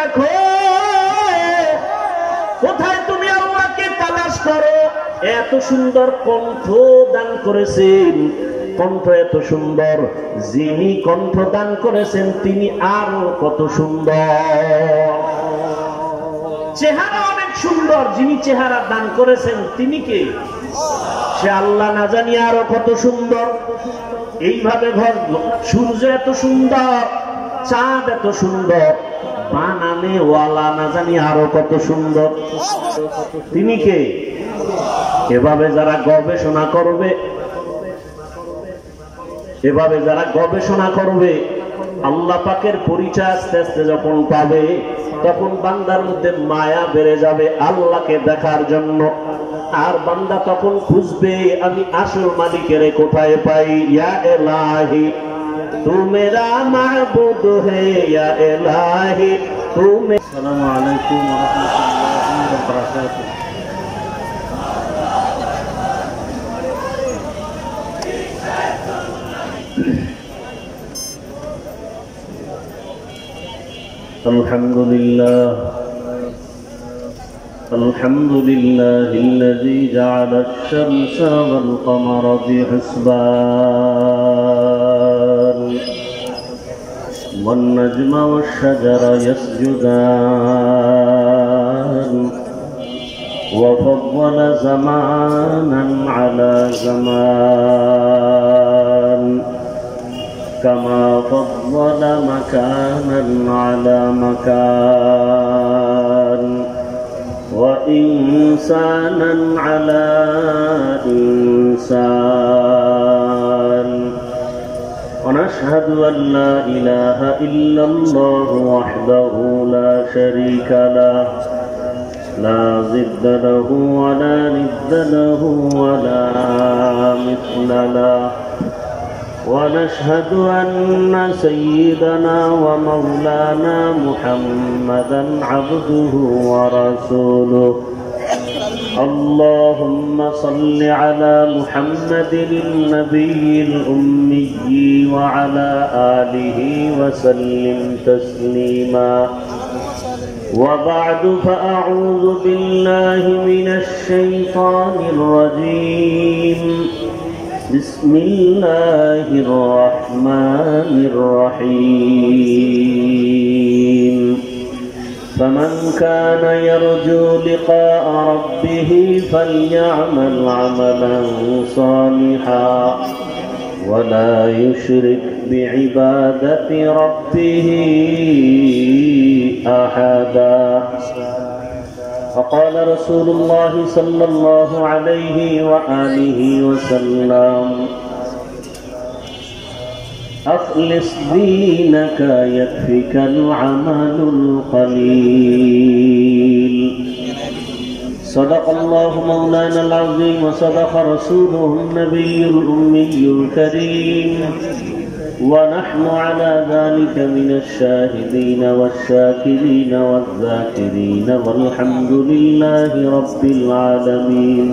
দেখো কোথায় তুমি আল্লাহকে তালাশ করো। এত সুন্দর কণ্ঠ দান করেছেন, কণ্ঠ এত সুন্দর, যিনি কণ্ঠ দান করেছেন তিনি আরো কত সুন্দর। চেহারা অনেক সুন্দর, যিনি চেহারা দান করেছেন তিনি কে? সে আল্লাহ, না জানি আরো কত সুন্দর। এইভাবে ঘর, সূর্য এত সুন্দর, চাঁদ এত সুন্দর, বানানে ওয়ালা না জানি আরো কত সুন্দর। তিনি কে? এভাবে যারা গবেষণা করবে, এভাবে যারা গবেষণা করবে, আল্লাহ পাকের পরিচয় আস্তে আস্তে যখন পাবে, তখন বান্দার মধ্যে মায়া বেড়ে যাবে আল্লাহকে দেখার জন্য। আর বান্দা তখন খুঁজবে আমি আসল মালিকের কোথায় পাই। ইয়া ইলাহি তু মেরা মাবুদ হে, ইয়া ইলাহি তু মে। আসসালামু আলাইকুম ওয়া রাহমাতুল্লাহি ওয়া বারাকাতুহু। আলহামদুলিল্লাহ, আলহামদুলিল্লাহি الذي جعل الشمس والقمر بحسبان والنجم والشجر يسجدان وفضل زمانا على زمان كما فضل مكانا على مكان وإنسانا على إنسان ونشهد أن لا إله إلا الله وحده لا شريك له لا ضد له ولا ند له ولا مثل له ونشهد أن سيدنا ومولانا محمدا عبده ورسوله اللهم صل على محمد النبي الأمي وعلى آله وسلم تسليما وبعد فأعوذ بالله من الشيطان الرجيم بسم الله الرحمن الرحيم فمن كان يرجو لقاء ربه فليعمل عملا صالحا ولا يشرك بعبادة ربه أحدا وقال رسول الله صلى الله عليه وآله وسلم أخلص دينك يكفك العمل القليل صدق الله مولانا العظيم وصدق رسوله النبي الأمي الكريم ونحن على ذلك من الشاهدين والشاكرين والذاكرين والحمد لله رب العالمين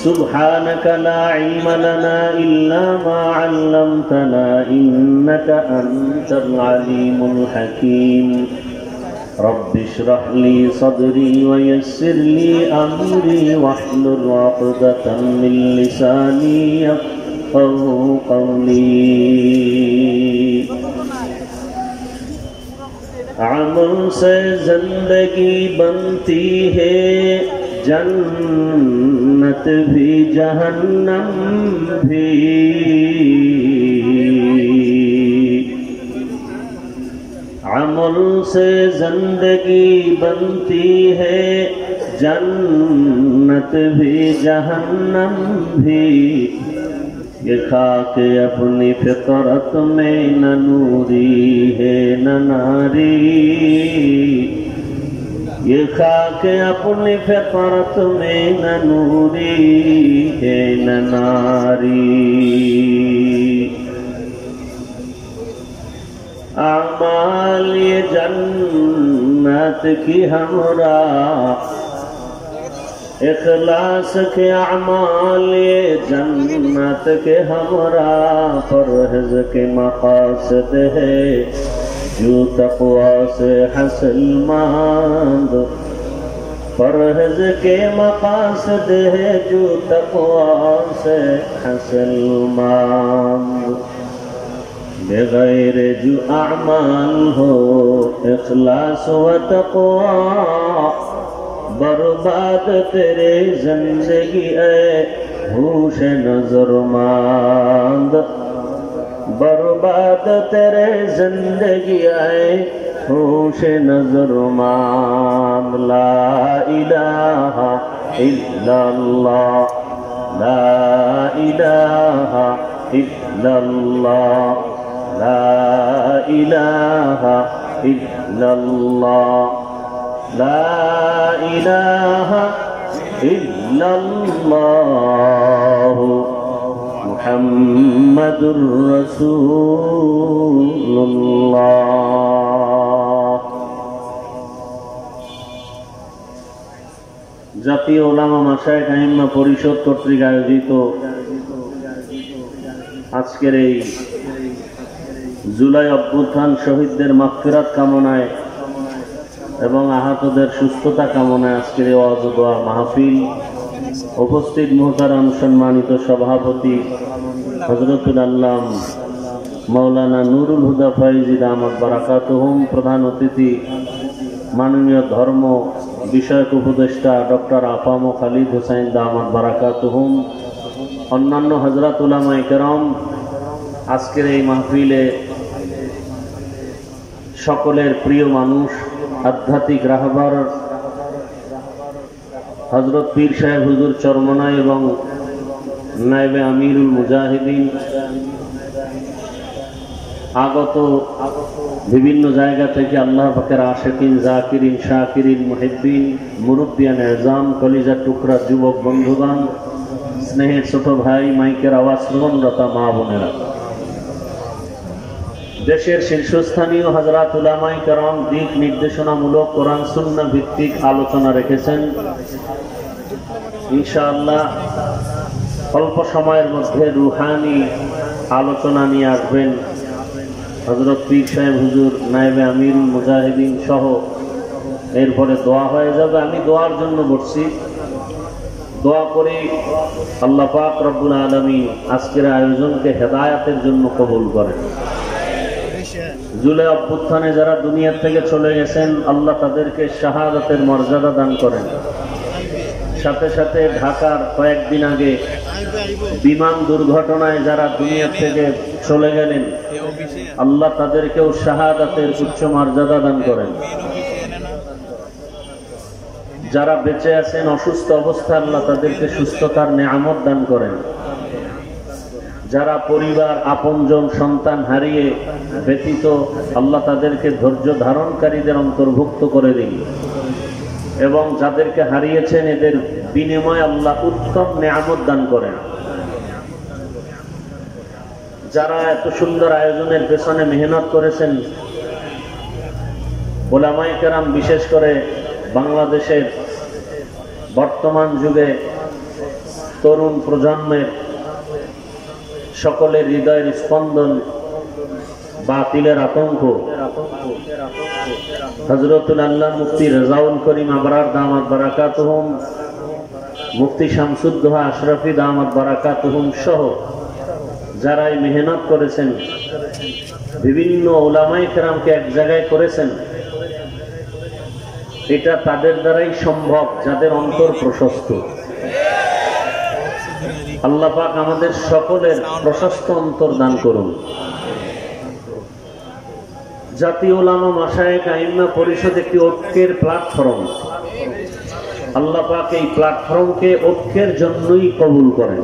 سبحانك لا علم لنا إلا ما علمتنا إنك أنت العليم الحكيم رب اشرح لي صدري ويسر لي أمري واحلل عقدة من لساني يفقهوا قولي عمل سے زندگی بنتی ہے जन्नत भी जहन्नम भी अमल से जिंदगी बनती है जन्नत भी जहन्नम भी ये खाक अपनी फितरत में न नूरी है न नारी ये खाक अपनी फितरत में न नूरी है न नारी अमाल ये जन्नत की हमरा इखलास के अमाल ये जन्नत के हमरा परहेज़ के मक़ासद है जो तक़वा से हासिल मंद, परहज़ के मक़ासद है जो तक़वा से हासिल मंद। बग़ैर जो अमाल हो इख़लास व तक़वा, बर्बाद तेरे ज़िंदगी ऐ होश नज़रमंद, बर्बाद तेरे ज़िंदगी ऐ होश नज़रमंद। ला इलाहा इल्लल्लाह, ला इलाहा इल्लल्लाह, ला इलाहा इल्लल्लाह, ला इलाहा इल्लल्लाह, मुहम्मदुर रसूलुल्लाह। জাতীয় ওলামা মাশায়েখ আইম্মা পরিষদ কর্তৃক আয়োজিত আজকের এই জুলাই অভ্যুত্থান শহীদদের মাগফিরাত কামনায় এবং আহতদের সুস্থতা কামনায় আজকের এই ওয়াজ ও দোয়া মাহফিল। উপস্থিত মুহতারাম সম্মানিত সভাপতি হযরতুল আল্লাম মাওলানা নুরুল হুদা ফাইজি দামাত বারাকাতুহুম, প্রধান অতিথি মাননীয় ধর্ম বিষয়ক উপদেষ্টা ডক্টর আফাম খালিদ হুসাইন দামাত বারাকাতুহুম, অন্যান্য হযরত উলামায়ে কেরাম, আজকের এই মাহফিলে সকলের প্রিয় মানুষ আধ্যাত্মিক রাহবার হযরত পীর সাহেব হুজুর চরমনাই এবং নায়েবে আমিরুল মুজাহিদিন, আগত বিভিন্ন জায়গা থেকে আল্লাহ পাকের আশিকিন, জাকিরিন, শাকিরিন, মুহিব্বিন, মুরব্বিয়ান এজাম, কলিজার টুকরা যুবক বন্ধুগণ, স্নেহের ছোট ভাই, মাইকের আওয়াজ শ্রবণরতা মা বোনেরা, দেশের শীর্ষস্থানীয় হযরত উলামায়ে কেরাম দিক নির্দেশনামূলক কোরআন সুন্নাহ ভিত্তিক আলোচনা রেখেছেন। ইনশাআল্লাহ অল্প সময়ের মধ্যে রুহানি আলোচনা নিয়ে আসবেন হযরত পীর সাহেব হুজুর, নায়েবে আমিরুল মুজাহিদিন সহ। এরপরে দোয়া হয়ে যাবে। আমি দোয়ার জন্য বসছি, দোয়া করি আল্লাহ পাক রব্বুল আলামিন আজকের আয়োজনকে হেদায়েতের জন্য কবুল করেন। জুলাই অভ্যুত্থানে যারা দুনিয়া থেকে চলে গেছেন, আল্লাহ তাদেরকে শাহাদাতের মর্যাদা দান করেন। সাথে সাথে ঢাকার কয়েকদিন আগে বিমান দুর্ঘটনায় যারা দুনিয়া থেকে চলে গেলেন, আল্লাহ তাদেরকেও শাহাদাতের উচ্চ মর্যাদা দান করেন। যারা বেঁচে আছেন অসুস্থ অবস্থায়, আল্লাহ তাদেরকে সুস্থতার নেয়ামত দান করেন। যারা পরিবার, আপনজন, সন্তান হারিয়ে ব্যতীত, আল্লাহ তাদেরকে ধৈর্য ধারণকারীদের অন্তর্ভুক্ত করে দিন এবং যাদেরকে হারিয়েছেন এদের বিনিময়ে আল্লাহ উত্তম নেয়ামত দান করেন। যারা এত সুন্দর আয়োজনের পেছনে মেহনত করেছেন, উলামায়ে কেরাম, বিশেষ করে বাংলাদেশের বর্তমান যুগে তরুণ প্রজন্মের সকলের হৃদয়ের স্পন্দন, বাতিলের আতঙ্ক, হযরতুল আল্লাহ মুফতি রেজাউল করিম আবরার দামাত বারাকাতুহুম, মুফতি শামসুদ্দোহা আশরাফি দামাত বারাকাতুহুম সহ যারা এই মেহনত করেছেন, বিভিন্ন উলামায়ে কেরামকে এক জায়গায় করেছেন, এটা তাদের দ্বারাই সম্ভব যাদের অন্তর প্রশস্ত। আল্লাহ পাক আমাদের সকলের প্রশস্ত অন্তর দান করুন। জাতীয় উলামা মাশায়েখ আইম্মা পরিষদ একটি ঐক্যের প্ল্যাটফর্ম। আল্লাহ পাক এই প্ল্যাটফর্মকে ঐক্যের জন্যই কবুল করেন।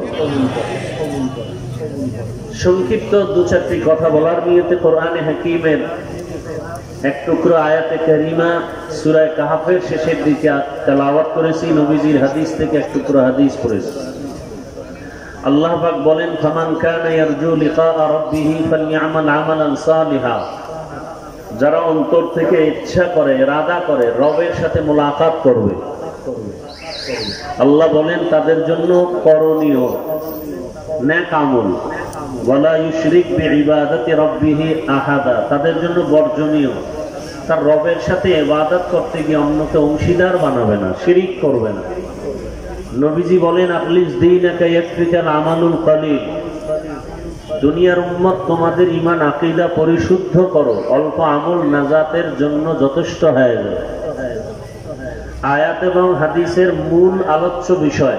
সংক্ষিপ্ত দু চারটি কথা বলার নিয়তে কোরআনে হাকিমের এক টুকরো আয়াতে কারিমা সূরা কাহফের শেষের দিকে তেলাওয়াত করেছি, নবীজির হাদিস থেকে এক টুকরো হাদিস পড়েছি। আল্লাহ পাক বলেন, ফামান কানা ইয়ারজু লিকা রাব্বিহি ফালইআমাল আমালান সালিহা, যারা অন্তর থেকে ইচ্ছা করে, ইরাদা করে রবের সাথে মুলাকাত করবে, আল্লাহ বলেন তাদের জন্য করণীয় নেক আমল, ওয়ালা ইউশরিক বিইবাদাতি রাব্বিহি আহাদা, তাদের জন্য বর্জনীয় তার রবের সাথে ইবাদত করতে গিয়ে অন্যকে অংশীদার বানাবে না, শিরিক করবে না। নবীজি বলেন আখলিস দীনাকা ইয়াকফিকাল আমালুল কলিল, দুনিয়ার উম্মত তোমাদের ঈমান আকীদা পরিশুদ্ধ করো, অল্প আমল নাজাতের জন্য যথেষ্ট হয়ে যায়। আয়াত এবং হাদিসের মূল আলোচ্য বিষয়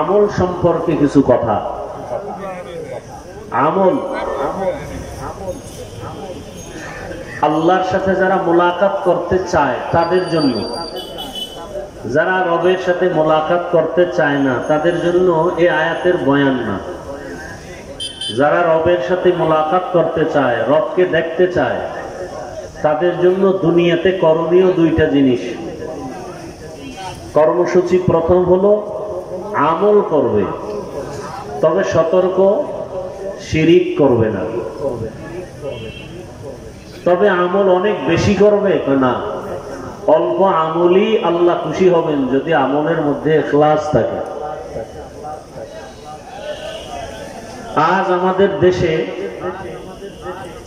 আমল সম্পর্কে কিছু কথা। আমল, আল্লাহর সাথে যারা মোলাকাত করতে চায় তাদের জন্য, যারা রবের সাথে মোলাকাত করতে চায় না তাদের জন্য এই আয়াতের বয়ান না। যারা রবের সাথে মোলাকাত করতে চায়, রবকে দেখতে চায়, তাদের জন্য দুনিয়াতে করণীয় দুইটা জিনিস। কর্মসূচি প্রথম হলো আমল করবে, তবে সতর্ক শিরিক করবে না। তবে আমল অনেক বেশি করবে না, অল্প আমলই আল্লাহ খুশি হবেন যদি আমলের মধ্যে ইখলাস থাকে। আজ আমাদের দেশে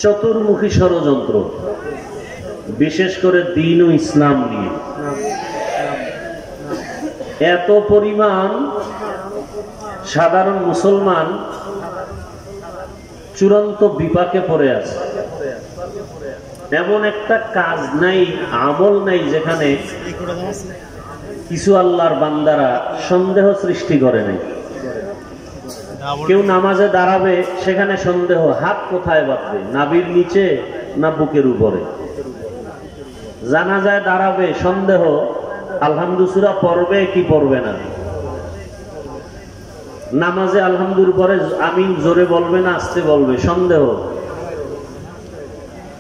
চতুর্মুখী ষড়যন্ত্র, বিশেষ করে দ্বীন ও ইসলাম নিয়ে এত পরিমাণ সাধারণ মুসলমান চূড়ান্ত বিপাকে পড়ে আছে। এমন একটা কাজ নাই, আমল নাই যেখানে কিছু আল্লাহর বান্দারা সন্দেহ সৃষ্টি করে নাই। কেউ নামাজে দাঁড়াবে, সেখানে সন্দেহ, হাত কোথায় বাঁধবে, নাভির নিচে না বুকের উপরে। জানাজায় দাঁড়াবে, সন্দেহ, আলহামদু সূরা পড়বে কি পড়বে না। নামাজে আলহামদুর পরে আমিন জোরে বলবে না আস্তে বলবে, সন্দেহ।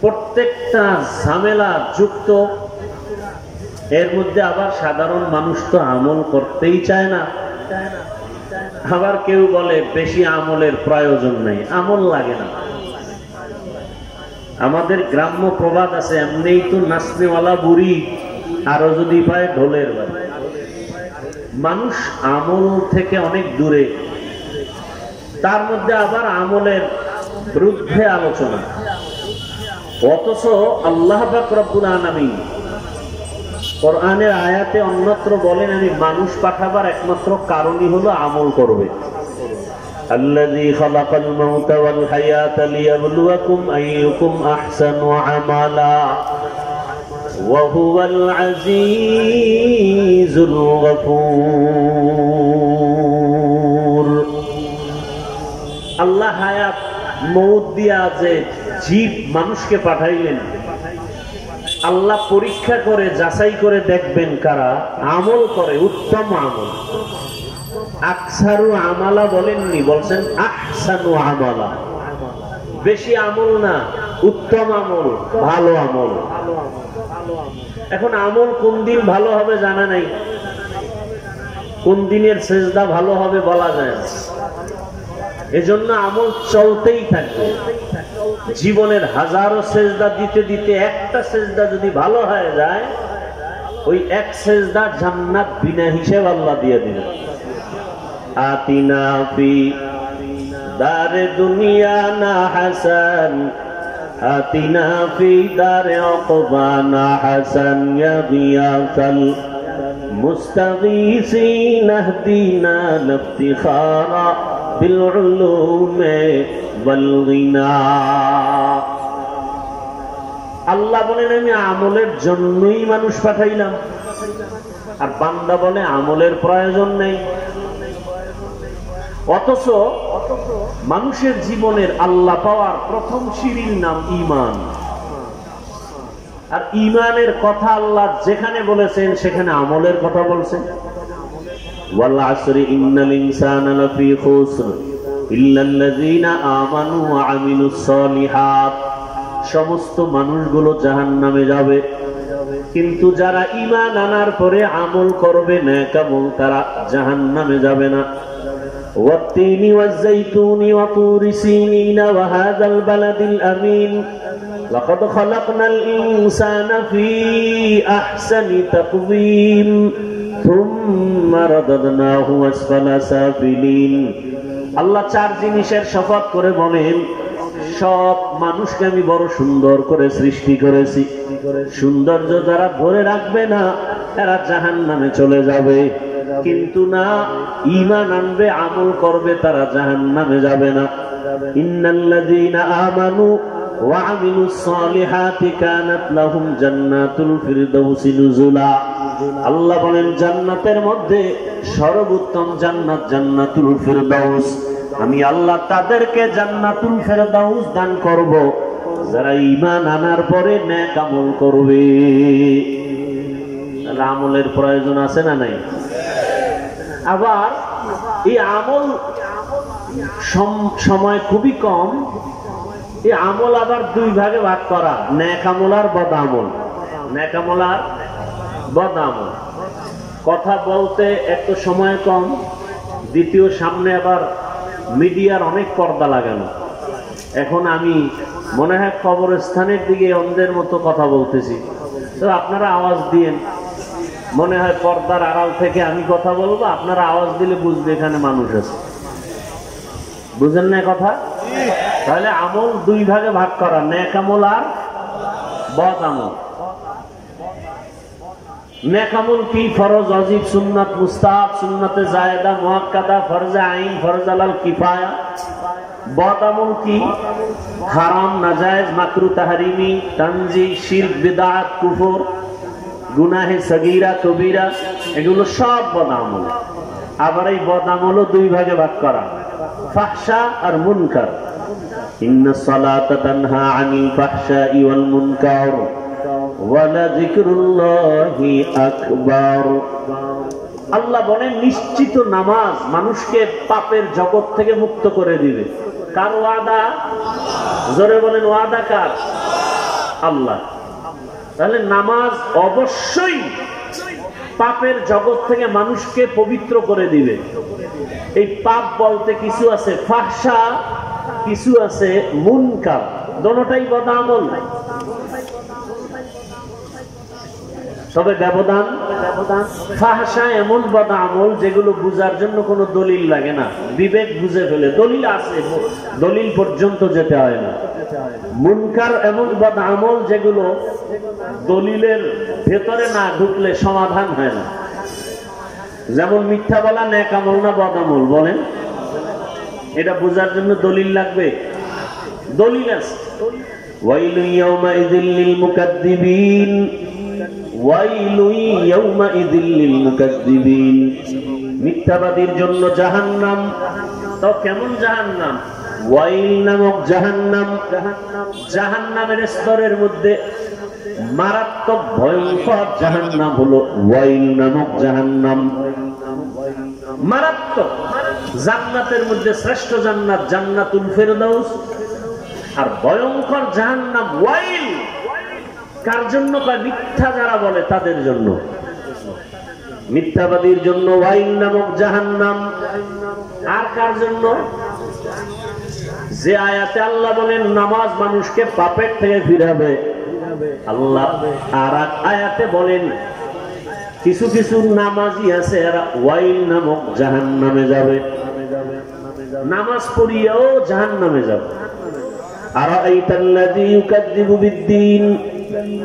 প্রত্যেকটা ঝামেলা যুক্ত। এর মধ্যে আবার সাধারণ মানুষ তো আমল করতেই চায় না। আবার কেউ বলে বেশি আমলের প্রয়োজন নেই, আমল লাগে না। আমাদের গ্রাম্য প্রবাদ আছে, এমনিই তো নাচনেওয়ালা বুড়ি, আরো যদি পায় ঢোলের বাড়ি। মানুষ আমল থেকে অনেক দূরে, তার মধ্যে আবার আমলের বিরুদ্ধে আলোচনা। অথচ আল্লাহ পাক রব্বুল আলামিন কোরআনের আয়াতে অন্যত্র বলেন, আমি মানুষ পাঠাবার একমাত্র কারণই হলো আমল করবে। আল্লাযী খালাকাল মাউতা ওয়াল হায়াতা লিয়াবলুয়াকুম আইয়ুকুম আহসানু আমালা ওয়া হুয়াল আজিজুল গফুর। আল্লাহ হায়াত মউত দিয়া যে জীব মানুষকে পাঠাইলেন, আল্লাহ পরীক্ষা করে যাচাই করে দেখবেন কারা আমল করে, উত্তম আমল। আকসারু আমালা বলেননি, বলছেন আহসানু আমালা। বেশি আমল না, উত্তম আমল, ভালো আমল। এখন আমল কোন দিন ভালো হবে জানা নাই, কোন দিনের সেজদা ভালো হবে বলা যায় না। এজন্য আমল চলতেই থাকবে। জীবনের হাজারো সেজদা দিতে দিতে একটা সেজদা যদি ভালো হয়ে যায়, ওই এক সেজদা জান্নাত বিনা হিসেব আল্লাহ দিয়ে দিবেন। আতিনা ফি দারে দুনিয়া না হাসান, আতিনা ফি দারে উকবা না হাসান, ইয়া গিয়াসাল মুস্তাগীসিন ইহদিনা লিফতিখারা বিল উলুমে ওয়াল গিনা। আল্লাহ বলেন আমি আমলের জন্যই মানুষ পাঠাইলাম, আর বান্দা বলে আমলের প্রয়োজন নেই। অথচ মানুষের জীবনের আল্লাহ পাওয়ার প্রথম সিঁড়ির নাম ঈমান। আর ঈমানের কথা আল্লাহ যেখানে বলেছেন সেখানে আমলের কথা বলছেন। ওয়াল আসরি ইন্নাল ইনসানা লাফি খুসর ইল্লাল্লাযীনা আমানু ওয়া আমিলুস সলিহাত। সমস্ত মানুষগুলো জাহান্নামে যাবে, কিন্তু যারা ঈমান আনার পরে আমল করবে নেক আমল, তারা জাহান্নামে যাবে না। ওয়াত-তিনি ওয়াজ-যাইতুনি ওয়া তুরি সিনিনা ওয়া হাযাল বালাদিল আমিন লাকাদ খালাকনাল ইনসানা ফি আহসানি তাকওয়িম সুম্মা রাদাদনাহু আসফালা সাফিলিন আল্লাহ চার জিনিসের শপথ করে বলেন, সব মানুষকে আমি বড় সুন্দর করে সৃষ্টি করেছি, সৌন্দর্য যারা ধরে রাখবে না এরা জাহান্নামে চলে যাবে, কিন্তু না, ঈমান আনবে, আমল করবে, তারা জাহান্নামে যাবে না। ইন্নাল্লাযীনা আমানু ওয়া আমিলুস সালিহাতি কানাত লাহুম জান্নাতুল ফিরদাউসি নুজুলা। আল্লাহ বলেন জান্নাতের মধ্যে সর্বোত্তম জান্নাত জান্নাতুল ফিরদাউস। আমি আল্লাহ তাদেরকে জান্নাতুল ফিরদাউস দান করব যারা ঈমান আনার পরে নেক আমল করবে। আমলের প্রয়োজন আছে না নাই? আবার এই আমল সময় খুবই কম, এই আমল আবার দুই ভাগে ভাগ করা, নেক আমল আর বদ আমল। নেক আমল আর বদ আমল। কথা বলতে একটু সময় কম, দ্বিতীয় সামনে আবার মিডিয়ার অনেক পর্দা লাগানো। এখন আমি মনে হয় কবরস্থানের দিকে অন্ধের মতো কথা বলতেছি, তো আপনারা আওয়াজ দিয়েন। মনে হয় পর্দার আড়াল থেকে আমি কথা বলবো, আপনারা আওয়াজ দিলে বুঝবে এখানে মানুষ আছে। বুঝেন না কথা? তাহলে আমল দুই ভাগে ভাগ করা, নেক আমল আর বদ আমল। নেক আমল কি? ফরজ, ওয়াজিব, সুন্নাত, মুস্তাহাব, সুন্নাতে জায়েদা, মুআক্কাদা, ফরজে আইন, ফরজে আলাল কিফায়া। বদ আমল কি? হারাম, নাজায়েজ, মাকরুহ, তাহরিমি, তানজিহ, শিরক, বিদআত, কুফর, গুনাহে সগীরা, কবিরা, এগুলো সব বদ আমল। আবার এই বদ আমলও দুই ভাগে ভাগ করা, ফাহশা আর মুনকার। ইন্নাস সালাতা তানহা আনিল ফাহশাই ওয়াল মুনকার ওয়া লাযিকরুল্লাহি আকবার। আল্লাহ বলেন নিশ্চিত নামাজ মানুষকে পাপের জগৎ থেকে মুক্ত করে দিবে। কার ওয়াদা? জোরে বলেন, ওয়াদা কার? আল্লাহ। তাহলে নামাজ অবশ্যই পাপের জগৎ থেকে মানুষকে পবিত্র করে দিবে। এই পাপ বলতে কিছু আছে ফাহশা, কিছু আছে মুনকার, দুটোটাই বদ আমল। তবে ব্যবধান, ফাহশা এমন বদ আমল যেগুলো বুঝার জন্য কোনো দলিল লাগে না, বিবেক বুঝে ফেলে, দলিল আছে, দলিল পর্যন্ত যেতে হয় না। মুনকার এমন বদ আমল যেগুলো দলিলের ভেতরে না ঢুকলে সমাধান হয় না। যেমন মিথ্যা বলা নেক আমল না বদ আমল? বলেন, এটা বুঝার জন্য দলিল লাগবে? দলিল আছে। ওয়াইলু ইয়াউমাইযিল লিল মুকাদ্দিবিন, ওয়াইলু ইয়াউমাইযিল লিল মুকাদ্দিবিন। মিথ্যাবাদীর জন্য জাহান্নাম। তো কেমন জাহান্নাম? ওয়াইল নামক জাহান্নাম। জাহান্নামের স্তরের মধ্যে মারাত্মক ভয়ঙ্কর জাহান্নাম হলো ওয়াইল নামক জাহান্নাম। মারাত্মক। জান্নাতের মধ্যে শ্রেষ্ঠ জান্নাত জান্নাতুল ফিরদাউস, আর ভয়ঙ্কর জাহান্নাম ওয়াইল। কার জন্য? মিথ্যা যারা বলে তাদের জন্য। মিথ্যাবাদীর জন্য ওয়াইল নামক জাহান্নাম। আর কার জন্য? যে আয়াতে আল্লাহ বলেন নামাজ মানুষকে পাপের থেকে ফিরাবে, আল্লাহ আর এক আয়াতে বলেন কিছু কিছু নামাজি আছে এরা ওয়াইল নামক জাহান্নামে যাবে, নামাজ পড়িয়াও জাহান্নামে যাবে। আরাআইতাল্লাযী ইউকাযযিবু বিদ্দীন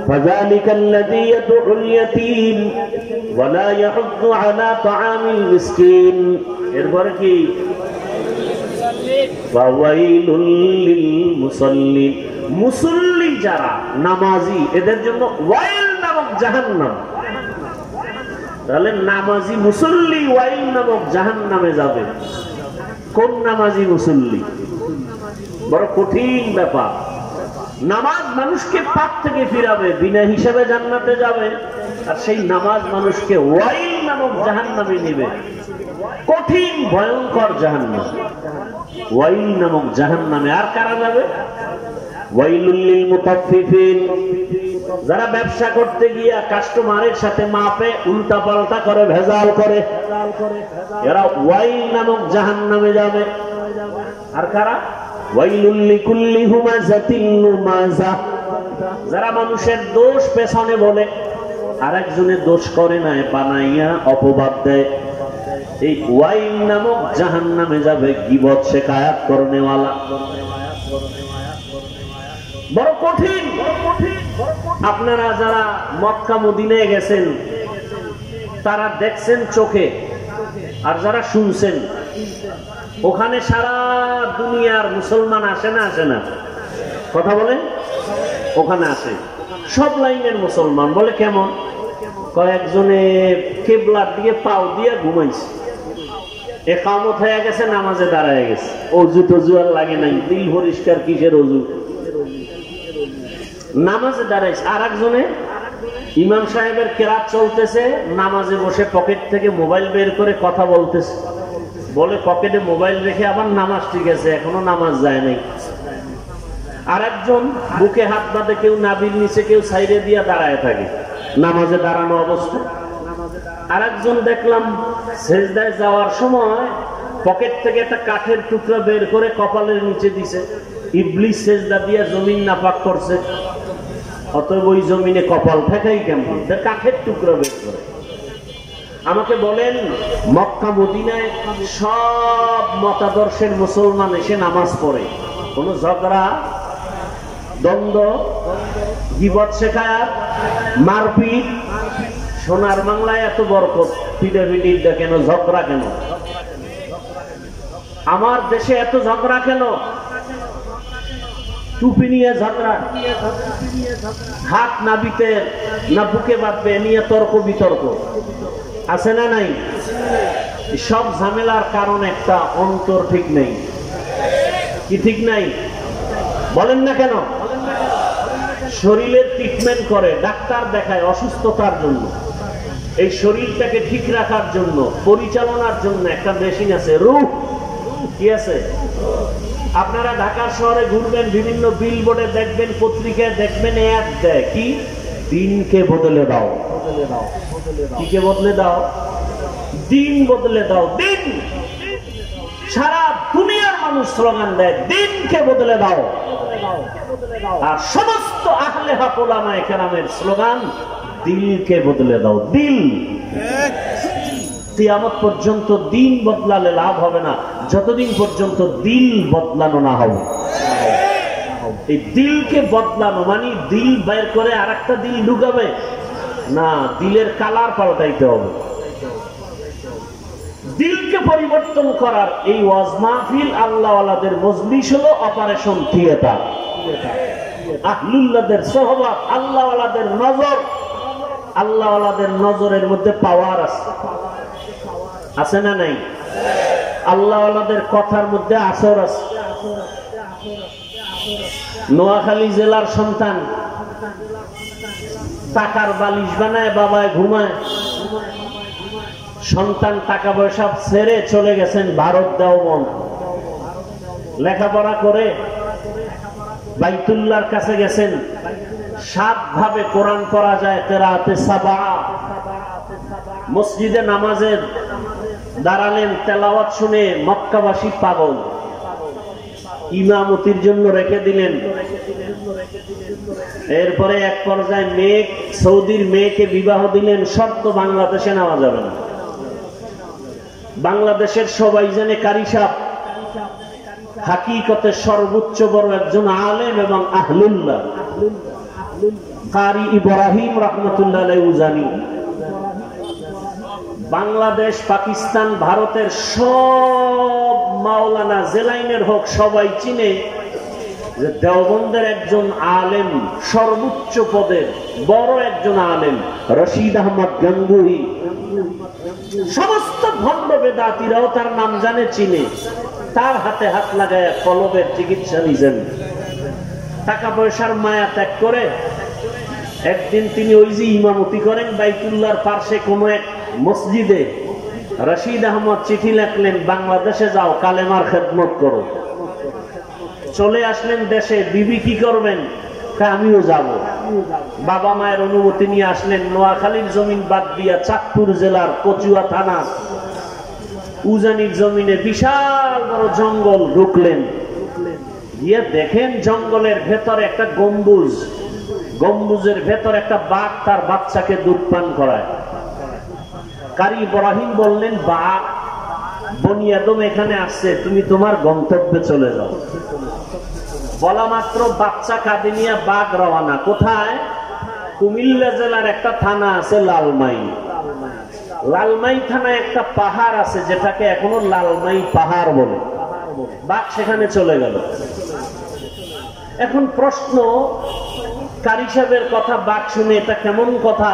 ফাযালিকাল্লাযী ইয়াদউল ইয়াতীম ওয়া লা ইয়াহুদ্দু আলা তাআমিল মিসকিন। এরপরে কি? ওয়াইলুল লিল মুসাল্লিন। মুসল্লি যারা নামাজি এদের জন্য ওয়াইল নামক জাহান্নাম। তাহলে নামাজি মুসল্লি ওয়াইল নামক জাহান্নামে যাবে। কোন নামাজি মুসল্লি? বড় কঠিন ব্যাপার। নামাজ মানুষকে পাপ থেকে ফিরাবে, বিনা হিসাবে জান্নাতে যাবে, আর সেই নামাজ মানুষকে ওয়াইল নামক জাহান্নামে নেবে। কঠিন ভয়ঙ্কর জাহান্নাম, ওয়াইল নামক জাহান্নামে। আর কারা যাবে? ওয়াইলুল লিল মুতাফফিফিন। যারা ব্যবসা করতে গিয়া কাস্টমারের সাথে মাপে উল্টা পাল্টা করে, ভেজাল করে, এরা ওয়াইল নামক জাহান্নামে যাবে। আর কারা? ওয়াইলুল লিকুল্লি হুমাযাতিল লুমাযা। যারা মানুষের দোষ পেছনে বলে, আরেকজনের দোষ করে না বানাইয়া অপবাদ দেয়, এই ওয়াইল নামক জাহান্নামে যাবে গীবত শিকায়াত করনেওয়ালা। বড় কঠিন। আপনারা যারা মক্কা মদিনায় গেছেন তারা দেখছেন চোখে, আর যারা শুনছেন, ওখানে সারা দুনিয়ার মুসলমান আসে না আসে না? কথা বলেন। ওখানে আসে সব লাইনের মুসলমান। বলে কেমন? কয়েকজনে কেবলার দিকে পাও দিয়ে ঘুমাইছে, একামত হয়ে গেছে, নামাজে দাঁড়ায় গেছে, অজু টজু আর লাগে নাই, দিল পরিষ্কার, কিসের অজু, নামাজে দাঁড়াইছে। আর একজনে ইমাম সাহেবের কেরাত চলতেছে, নামাজে বসে পকেট থেকে মোবাইল বের করে কথা বলতেছে। বলে পকেটে মোবাইল রেখে আবার নামাজ ঠিক আছে, এখনো নামাজ যায় নাই। আর একজন বুকে হাত বাঁধে, কেউ নাভির নিচে, কেউ সাইডে দিয়া দাঁড়ায় থাকে নামাজে দাঁড়ানো অবস্থা। আর একজন দেখলাম সেজদায় যাওয়ার সময় পকেট থেকে একটা কাঠের টুকরা বের করে কপালের নিচে দিছে। ইবলিস সেজদা দিয়া জমিন নাপাক করছে, অতএব ওই জমিনে কপাল ঠেকাই কেমন? কাঠের টুকরা বের করে। আমাকে বলেন, মক্কা মদিনায় সব মতাদর্শের মুসলমান এসে নামাজ পড়ে, কোন ঝগড়া, দ্বন্দ্ব, গীবত শিকায়াত, মারপিট? সোনার বাংলায় এত বরকত, পিটাপিটিটা কেন, ঝগড়া কেন? আমার দেশে এত ঝগড়া কেন? টুপি নিয়ে ঝগড়া, হাত নাবিতে না বুকে বাঁধবে নিয়ে তর্ক বিতর্ক, আছে না নাই? সব ঝামেলার কারণ একটা, অন্তর ঠিক নেই। কি ঠিক নাই? বলেন না কেন? শরীরের ট্রিটমেন্ট করে, ডাক্তার দেখায় অসুস্থতার জন্য। এই শরীরটাকে ঠিক রাখার জন্য, পরিচালনার জন্য একটা মেশিন আছে, রূহ। কি আছে? আপনারা ঢাকা শহরে ঘুরবেন, বিভিন্ন বিলবোর্ডে দেখবেন, পত্রিকায় দেখবেন, এক দেয় কি, দিনকে বদলে দাও। কিকে বদলে দাও? দিন বদলে দাও। দিন, সারা দুনিয়ার মানুষ স্লোগান দেয়, দিনকে বদলে দাও। আর সমস্ত আহলে হক উলামায়ে কেরামের স্লোগান, দিলকে বদলে দাও। দিল। কিয়ামত পর্যন্ত দিন বদলালে লাভ হবে না, যতদিন পর্যন্ত দিল বদলানো না হবে। এই দিলকে বদলানো মানে দিল বের করে আর একটা দিল ঢুকাবে না, দিলের কালার পাল্টাইতে হবে। দিলকে পরিবর্তন করার এই ওয়াজ মাহফিল, আল্লাহওয়ালাদের মজলিস হলো অপারেশন থিয়েটার। আহলুল্লাহদের সোহবত, আল্লাহওয়ালাদের নজর, আল্লাহওয়ালাদের নজরের মধ্যে পাওয়ার আছে, আছে না নাই? আল্লাহওয়ালাদের কথার মধ্যে আসর আছে। নোয়াখালী জেলার সন্তান টাকার বালিশ বানায় বাবায় ঘুমায়, সন্তান টাকা পয়সা ছেড়ে চলে গেছেন ভারত দেওবন্দ, লেখাপড়া করে বাইতুল্লাহর কাছে গেছেন। 7 ভাবে কোরআন পড়া যায়, কেরাতে সাবা। মসজিদে নামাজের দাঁড়ালেন, তেলাওয়াত শুনে মক্কাবাসী পাগল, ইমামতির জন্য রেখে দিলেন। এরপরে এক পর্যায়ে মেয়ে, সৌদির মেয়েকে বিবাহ দিলেন, শর্ত বাংলাদেশে নেওয়া যাবে না। বাংলাদেশের সবাই জানে কারি সাহেব হাকিকতে সর্বোচ্চ বড় একজন আলেম এবং আহলুল্লাহ, কারি ইব্রাহিম রাহমাতুল্লাহ আলাইহি উজানি। বাংলাদেশ, পাকিস্তান, ভারতের সব মাওলানা জেলাইনের হোক, সবাই চিনে যে দেওবন্দের একজন আলেম, সর্বোচ্চ পদের বড় একজন আলেম, রশিদ আহমদ গঙ্গুহি। সমস্ত ভণ্ড বেদাতীরাও তার নাম জানে, চিনে। তার হাতে হাত লাগায় কলবের চিকিৎসা নিয়েছেন। টাকা পয়সার মায়া ত্যাগ করে একদিন তিনি ওই যে ইমামতি করেন বাইতুল্লাহর পাশে কোন এক মসজিদে, রশিদ আহমদ চিঠি লিখলেন, বাংলাদেশে যাও, কালেমার খেদমত করো। চলে আসলেন দেশে। বিবি কি করবেন? আমিও যাব। বাবা মায়ের অনুমতি নিয়ে আসলেন। নোয়াখালীর জমিন বাদ দিয়া চাঁদপুর জেলার কচুয়া থানা উজানির জমিনে বিশাল বড় জঙ্গল ঢুকলেন। গিয়ে দেখেন জঙ্গলের ভেতরে একটা গম্বুজ, গম্বুজের ভেতর একটা বাঘ তার বাচ্চাকে দুধ পান করায়। কারি ইব্রাহিম বললেন, বাঘ বনি আদম এখানে আসছে, তুমি তোমার গন্তব্যে চলে যাও। বলা মাত্র বাচ্চা কাঁধে নিয়ে বাঘ রওনা। কোথায়? কুমিল্লা জেলার একটা থানা আছে লালমাই। লালমাই থানায় একটা পাহাড় আছে যেটাকে এখনো লালমাই পাহাড় বলে। বাঘ সেখানে চলে গেল। এখন প্রশ্ন, কারি সাহেবের কথা বাঘ শুনে এটা কেমন কথা?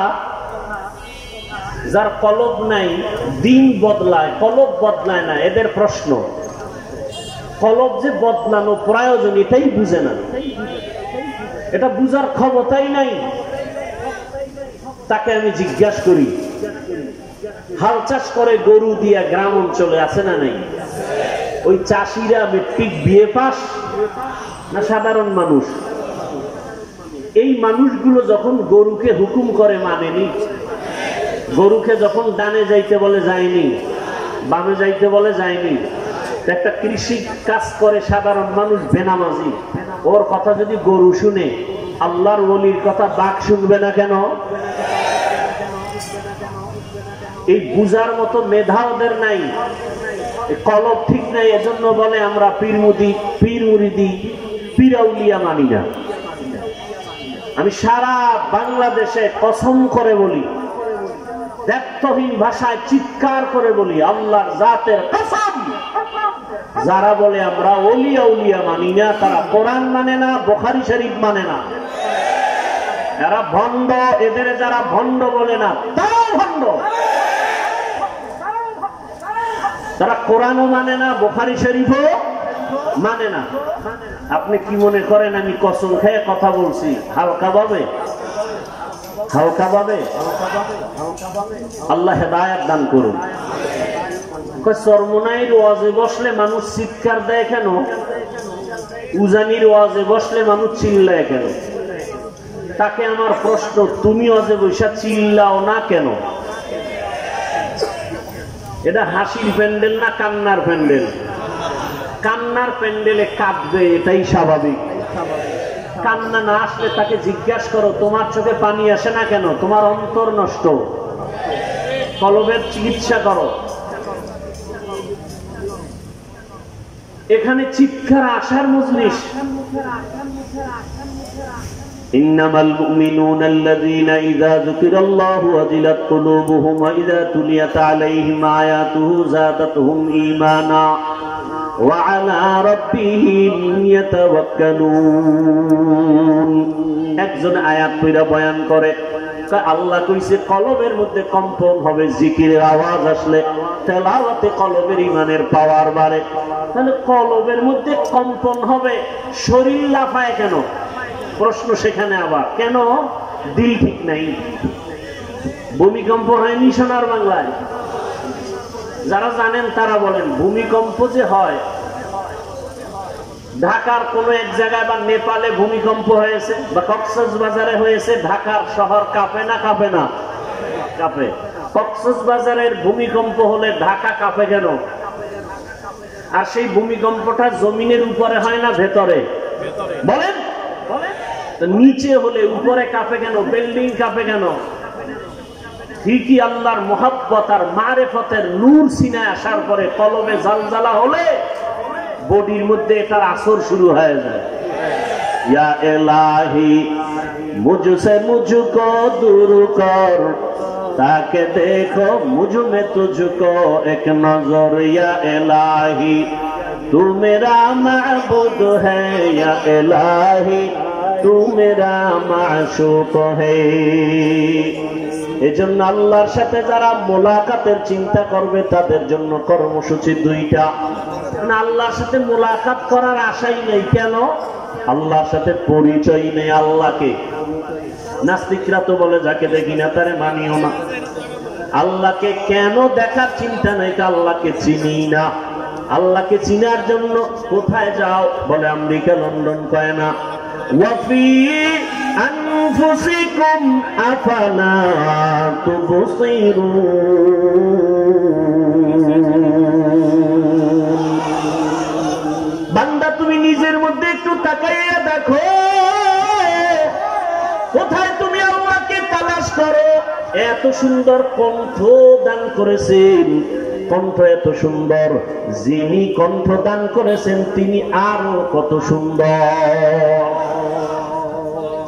যার কলব নাই দিন বদলায়, কলব বদলায় না। এদের প্রশ্ন, কলব যে বদলানো প্রয়োজন এটাই বুঝে না, এটা বুঝার ক্ষমতাই নাই। তাকে আমি জিজ্ঞাসা করি, হাল চাষ করে গরু দিয়া গ্রাম অঞ্চলে, আছে না নাই? ওই চাষিরা মেট্রিক বিএ পাস না সাধারণ মানুষ? এই মানুষগুলো যখন গরুকে হুকুম করে মানেনি, গরুকে যখন ডানে যাইতে বলে যায়নি, বামে যাইতে বলে যায়নি। একটা কৃষি কাজ করে সাধারণ মানুষ বেনামাজি, ওর কথা যদি গরু শুনে, আল্লাহর ওলির কথা বাঘ শুনবে না কেন? এই বুঝার মতো মেধা ওদের নাই, কলব ঠিক নাই। এজন্য বলে আমরা পীর মুরিদি পীরাউলিয়া মানি না। আমি সারা বাংলাদেশে কসম করে বলি, দ্ব্যর্থহীন ভাষায় চিৎকার করে বলি, আল্লাহর জাতের কসম, যারা বলে আমরা ওলিয়া উলিয়া মানি না, তারা কোরআন মানে না, বুখারী শরীফ মানে না, এরা ভণ্ড। এদের যারা ভণ্ড বলে না তারাও ভণ্ড। তারা কোরআনও মানে না, বুখারী শরীফও মানে না। আপনি কি মনে করেন আমি কসম খেয়ে কথা বলছি হালকা ভাবে? হালকা ভাবে? আল্লাহ হেদায়েত দান করুন। চরমোনাইর ওয়াজে বসলে মানুষ চিৎকার দেয় কেন? উজানির ওয়াজে বসলে মানুষ চিল্লায় কেন? তাকে আমার প্রশ্ন, তুমি ওয়াজে বসা চিল্লাও না কেন? এটা হাসির প্যান্ডেল না কান্নার প্যান্ডেল? কান্নার প্যান্ডেলে কাঁদবে, এটাই স্বাভাবিক। কান্না না আসলে তাকে জিজ্ঞাসা করো, তোমার চোখে পানি আসে না কেন? তোমার অন্তর নষ্ট, কলবের চিকিৎসা করো। এখানে চিৎকার আসার মজলিস। ইন্নামাল মুমিনুনা আল্লাযীনা ইযা যুকিরাল্লাহু ওয়াজিলাত কুলুবুহুম ওয়া ইযা তুলিয়াত আলাইহিম আয়াতুহু যাদাতুহুম ঈমানা ওয়া আলা রাব্বিহিম ইয়াতাওয়াক্কালুন। একজন আয়াত পড়া বয়ান করে, আল্লাহ কইছে কলবের মধ্যে কম্পন হবে জিকিরের আওয়াজ আসলে, তেলাওয়াতে কলবের ঈমানের পাওয়ার বাড়ে। তাহলে কলবের মধ্যে কম্পন হবে, শরীর লাফায় কেন? প্রশ্ন সেখানে আবার, কেন? দিল ঠিক নাই। ভূমিকম্প হয়নি সোনার বাংলায়? যারা জানেন তারা বলেন, ভূমিকম্প যে হয় ঢাকার কোন এক জায়গায় বা নেপালে ভূমিকম্প হয়েছে বা কক্সবাজারে হয়েছে, ঢাকার শহর কাঁপে না কাঁপে না? কাঁপে। কক্সবাজারের ভূমিকম্প হলে ঢাকা কাঁপে কেন? আর সেই ভূমিকম্পটা জমিনের উপরে হয় না ভেতরে? বলেন। নিচে হলে উপরে কাঁপে কেন? বিল্ডিং কাঁপে কেন? ঠিকই আল্লাহর মুহাব্বত আর মারেফতের নূর সিনায় আসার পরে কলবে জালজালা হলে বডির মধ্যে এটার আসর শুরু হয়ে যায়। ইয়া ইলাহি মুঝসে মুঝকো দূর কর, তাকে দেখো মুঝ মে তুঝকো এক নজর। ইয়া ইলাহি তু মেরা মাবুদ হ্যায়, ইয়া ইলাহি তু মেরা মাশুক হ্যায়। এজন্য আল্লাহর সাথে যারা মোলাকাতের চিন্তা করবে তাদের জন্য কর্মসূচি দুইটা। আল্লাহর সাথে মোলাকাত করার আশাই নেই, কেন? আল্লাহর সাথে পরিচয় নেই। আল্লাহকে নাস্তিকরা তো বলে যাকে দেখি না তারে মানিও না। আল্লাহকে কেন দেখার চিন্তা নেই? আল্লাহকে চিনি না। আল্লাহকে চিনার জন্য কোথায় যাও? বলে আমেরিকা, লন্ডন কয় না। ওয়াফি আনফুসিকুম আফালা তুবসিরুন। বান্দা তুমি নিজের মধ্যে একটু তাকাইয়া দেখো, কোথায় তুমি আল্লাহকে তালাশ করো। এত সুন্দর কণ্ঠ দান করেছেন, কণ্ঠ এত সুন্দর, যিনি কণ্ঠ দান করেছেন তিনি আরো কত সুন্দর।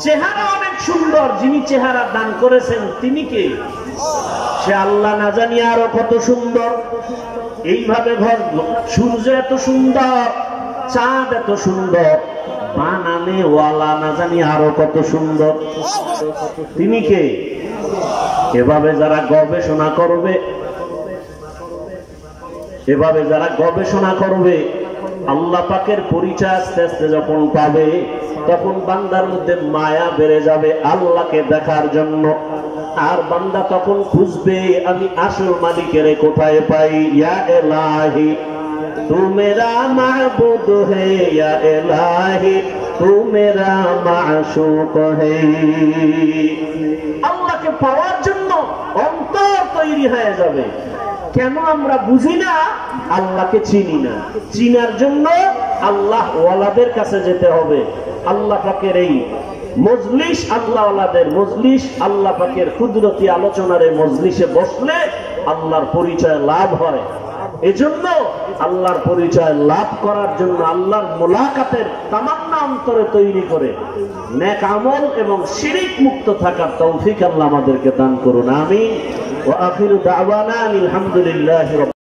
চেহারা অনেক সুন্দর, যিনি চেহারা দান করেছেন তিনি কে? সে আল্লাহ, না জানি আরো কত সুন্দর। এইভাবে সূর্য এত সুন্দর, চাঁদ এত সুন্দর, বানানে ওয়ালা না জানি আরো কত সুন্দর, তিনি কে? এভাবে যারা গবেষণা করবে, এভাবে যারা গবেষণা করবে, আল্লাহ পাকের পরিচয় আস্তে আস্তে যখন পাবে, তখন বান্দার মধ্যে মায়া বেড়ে যাবে আল্লাহকে দেখার জন্য। আর বান্দা তখন খুঁজবে আমি আসল মালিকের কোথায় পাই। ইয়া ইলাহি তু মেরা মাবুদ হে, ইয়া ইলাহি তু মেরা মাশুক হে। আল্লাহকে পাওয়ার জন্য অন্তর তৈরি হয়ে যাবে। কেন আমরা বুঝি না? আল্লাহকে চিনি না। চিনার জন্য আল্লাহ ওয়ালাদের কাছে যেতে হবে। আল্লাহ পাকের এই মজলিস, আল্লাহ ওয়ালাদের মজলিস, আল্লাহ পাকের কুদরতি আলোচনার এই মজলিসে বসলে আল্লাহর পরিচয় লাভ হয়। এজন্য আল্লাহর পরিচয় লাভ করার জন্য আল্লাহর মুলাকাতের তামান্না অন্তরে তৈরি করে নেক আমল এবং শিরিক মুক্ত থাকার তৌফিক আল্লাহ আমাদেরকে দান করুন। আমিন। ওয়া আখিরু দাওয়ানা আলহামদুলিল্লাহি।